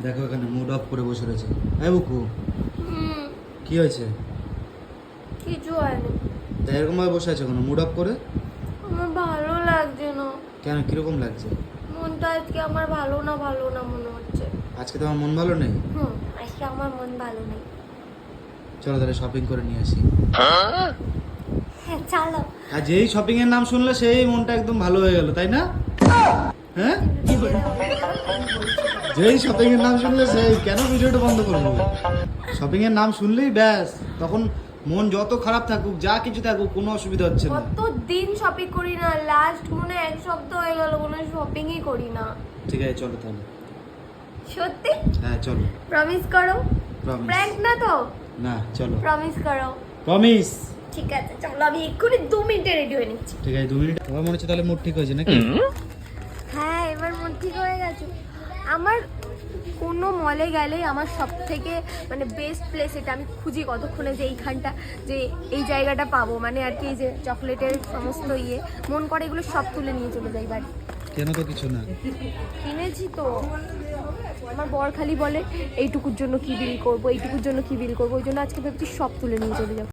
দেখো এখানে mood of করে বসে রয়েছে। এই বুকু, কি হয়েছে? কিছু হয়নি। তা এরকম ভাবে বসে আছে কেন মুড অফ করে? আমার ভালো লাগছে না। কেন, কিরকম লাগছে? মনটা আজকে আমার ভালো না মনে হচ্ছে। আজকে তোমার মন ভালো নেই? আজকে আমার মন ভালো নেই। চলো তাহলে শপিং করে নিয়ে আসি। হ্যাঁ চলো। আর যেই শপিং এর নাম শুনলে সেই মনটা একদম ভালো হয়ে গেল, তাই না? হ্যাঁ, যেই শপিং এর নাম শুনলে সেই, কেন ভিডিওটা বন্ধ করবো? শপিং এর নাম শুনলেই ব্যাস, তখন মন যত খারাপ থাকুক, যা কিছু থাকুক, কোনো অসুবিধা হচ্ছে না। কত দিন শপিং করি না, লাস্ট মনে হয় 1 সপ্তাহ হয়ে গেল কোনো শপিংই করি না। ঠিক আছে চলো তাহলে। সত্যি? হ্যাঁ চলো। প্রমিস করো। Promise. প্র্যাঙ্ক না তো? না চলো। প্রমিস করো। প্রমিস। ঠিক আছে চলো, আমি এক্ষুনি 2 মিনিটে রেডি হয়ে নিচ্ছি। ঠিক আছে 2 মিনিট। তোমার মনে হচ্ছে তাহলে মুড ঠিক হয়েছে নাকি? হ্যাঁ এবার মন ঠিক হয়ে গেছে আমার। কোনো মলে গেলেই আমার সব থেকে মানে বেস্ট প্লেস এটা আমি খুঁজি কতক্ষণে, যে এইখানটা, যে এই জায়গাটা পাবো, মানে আর কি এই যে চকলেটের সমস্ত মন করে এগুলো সব তুলে নিয়ে চলে যাই বাড়ি। কেন, তো কিছু না। কিনেছি তো। আমার বর খালি বলে এইটুকুর জন্য কি বিল করবো, এইটুকুর জন্য কি বিল করবো, ওই জন্য আজকে ভেবেছি সব তুলে নিয়ে চলে যাবো।